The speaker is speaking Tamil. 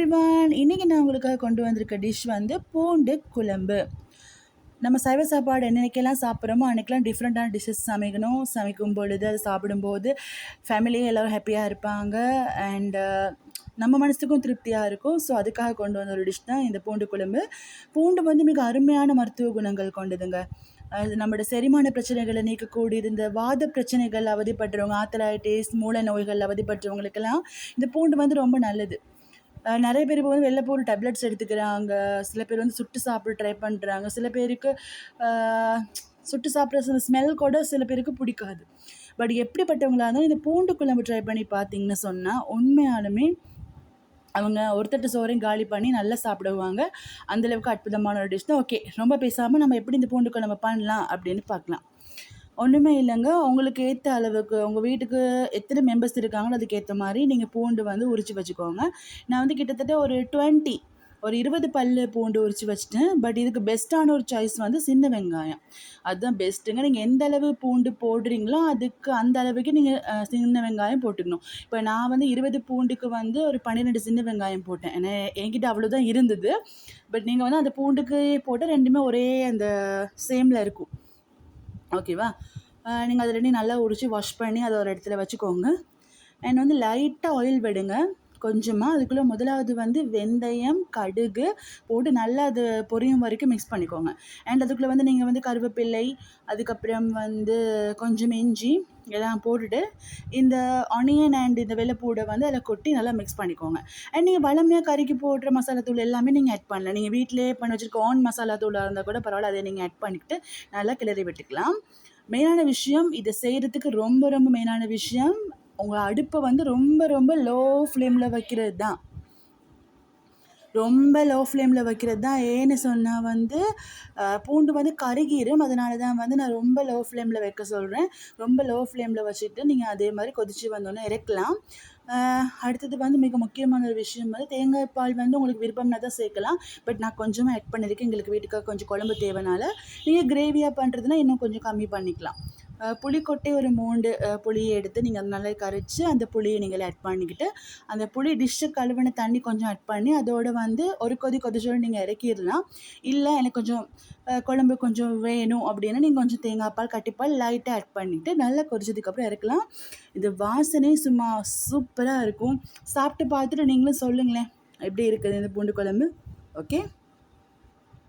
எவ்ரிவான், இன்றைக்கி நான் உங்களுக்காக கொண்டு வந்திருக்க டிஷ் வந்து பூண்டு குழம்பு. நம்ம சைவ சாப்பாடு என்னைக்கெல்லாம் சாப்பிட்றோமோ அன்றைக்கெல்லாம் டிஃப்ரெண்ட்டான டிஷ்ஷஸ் சமைக்கும் பொழுது அது சாப்பிடும்போது ஃபேமிலியும் எல்லோரும் ஹாப்பியாக இருப்பாங்க. அண்டு நம்ம மனசுக்கும் திருப்தியாக இருக்கும். ஸோ அதுக்காக கொண்டு வந்த ஒரு டிஷ் தான் இந்த பூண்டு குழம்பு. பூண்டு வந்து மிக அருமையான மருத்துவ குணங்கள் கொண்டதுங்க. அது நம்மளோட செரிமான பிரச்சனைகளை நீக்கக்கூடிய இந்த வாத பிரச்சனைகள் அவதிப்படுறவங்க, ஆர்த்தரைட்டிஸ், மூல நோய்கள் அவதிப்படுறவங்களுக்கெல்லாம் இந்த பூண்டு வந்து ரொம்ப நல்லது. நிறைய பேர் இப்போ வந்து வெள்ளைப்பூண்டு டேப்லெட்ஸ் எடுத்துக்கிறாங்க. சில பேர் வந்து சுட்டு சாப்பிட ட்ரை பண்ணுறாங்க. சில பேருக்கு சுட்டு சாப்பிட்ற ஸ்மெல் கூட சில பேருக்கு பிடிக்காது. பட் எப்படிப்பட்டவங்களாக இருந்தாலும் இந்த பூண்டு குழம்பு ட்ரை பண்ணி பார்த்தீங்கன்னு சொன்னால் உண்மையாலுமே அவங்க ஒருத்தட்டு சோறையும் காலி பண்ணி நல்லா சாப்பிடுவாங்க. அந்தளவுக்கு அற்புதமான ஒரு டிஷ் தான். ஓகே, ரொம்ப பேசாமல் நம்ம எப்படி இந்த பூண்டு குழம்பு பண்ணலாம் அப்படின்னு பார்க்கலாம். ஒன்றுமே இல்லைங்க. உங்களுக்கு ஏற்ற அளவுக்கு உங்கள் வீட்டுக்கு எத்தனை மெம்பர்ஸ் இருக்காங்களோ அதுக்கேற்ற மாதிரி நீங்கள் பூண்டு வந்து உரித்து வச்சுக்கோங்க. நான் வந்து கிட்டத்தட்ட ஒரு 20 பல் பூண்டு உரித்து வச்சுட்டேன். பட் இதுக்கு பெஸ்ட்டான ஒரு சாய்ஸ் வந்து சின்ன வெங்காயம். அதுதான் பெஸ்ட்டுங்க. நீங்கள் எந்த அளவு பூண்டு போடுறீங்களோ அதுக்கு அந்த அளவுக்கு நீங்கள் சின்ன வெங்காயம் போட்டுக்கணும். இப்போ நான் வந்து 20 பூண்டுக்கு வந்து ஒரு 12 சின்ன வெங்காயம் போட்டேன். ஏன்னா என்கிட்ட அவ்வளோதான் இருந்தது. பட் நீங்கள் வந்து அந்த பூண்டுக்கு போட்டால் ரெண்டுமே ஒரே அந்த சேமில் இருக்கும். ஓகேவா? நீங்கள் அது ரெண்டையும் நல்லா உரித்து வாஷ் பண்ணி அதை ஒரு இடத்துல வச்சுக்கோங்க. அண்ட் வந்து லைட்டாக ஆயில் விடுங்க கொஞ்சமாக. அதுக்குள்ளே முதலாவது வந்து வெந்தயம், கடுகு போட்டு நல்லா அது பொரியும் வரைக்கும் மிக்ஸ் பண்ணிக்கோங்க. அண்ட் அதுக்குள்ளே வந்து நீங்கள் வந்து கருவேப்பிலை, அதுக்கப்புறம் வந்து கொஞ்சம் இஞ்சி எல்லாம் போட்டுட்டு இந்த ஆனியன் அண்ட் இந்த வெள்ளைப்பூடை வந்து அதில் கொட்டி நல்லா மிக்ஸ் பண்ணிக்கோங்க. அண்ட் நீங்கள் வளமையாக கறிக்கு போடுற மசாலா தூள் எல்லாமே நீங்கள் ஆட் பண்ணலாம். நீங்கள் வீட்டிலே பண்ணி வச்சுருக்க ஆன் மசாலா தூளாக இருந்தால் கூட பரவாயில்ல, அதை நீங்கள் ஆட் பண்ணிக்கிட்டு நல்லா கிளறி விட்டுக்கலாம். மெயினான விஷயம், இதை செய்கிறதுக்கு ரொம்ப ரொம்ப மெயினான விஷயம், உங்கள் அடுப்பை வந்து ரொம்ப ரொம்ப லோ ஃப்ளேமில் வைக்கிறது தான். ரொம்ப லோ ஃப்ளேமில் வைக்கிறது தான். ஏன்னு சொன்னால் வந்து பூண்டு வந்து கருகிரும். அதனால தான் வந்து நான் ரொம்ப லோ ஃப்ளேமில் வைக்க சொல்கிறேன். ரொம்ப லோ ஃப்ளேமில் வச்சுட்டு நீங்கள் அதே மாதிரி கொதித்து வந்தோன்னே இறக்கலாம். அடுத்தது வந்து மிக முக்கியமான ஒரு விஷயம் வந்து தேங்காய் பால் வந்து உங்களுக்கு விருப்பம்னா தான் சேர்க்கலாம். பட் நான் கொஞ்சமாக ஆட் பண்ணியிருக்கேன். எங்களுக்கு வீட்டுக்காக கொஞ்சம் குழம்பு தேவைனால. நீங்கள் கிரேவியாக பண்ணுறதுனா இன்னும் கொஞ்சம் கம்மி பண்ணிக்கலாம். புளிக்கொட்டை ஒரு 3 புளியை எடுத்து நீங்கள் அதை நல்லா கரைச்சி அந்த புளியை நீங்கள் ஆட் பண்ணிக்கிட்டு அந்த புளி டிஷ்ஷு கழுவின தண்ணி கொஞ்சம் ஆட் பண்ணி அதோடு வந்து ஒரு கொதிச்சோடு நீங்கள் இறக்கிடலாம். இல்லை எனக்கு கொஞ்சம் குழம்பு கொஞ்சம் வேணும் அப்படின்னா நீங்கள் கொஞ்சம் தேங்காய் பால், கட்டிப்பால் லைட்டாக ஆட் பண்ணிவிட்டு நல்லா கொதிச்சதுக்கப்புறம் இறக்கலாம். இது வாசனை சும்மா சூப்பராக இருக்கும். சாப்பிட்டு பார்த்துட்டு நீங்களும் சொல்லுங்களேன் எப்படி இருக்குது இந்த பூண்டு குழம்பு. ஓகே.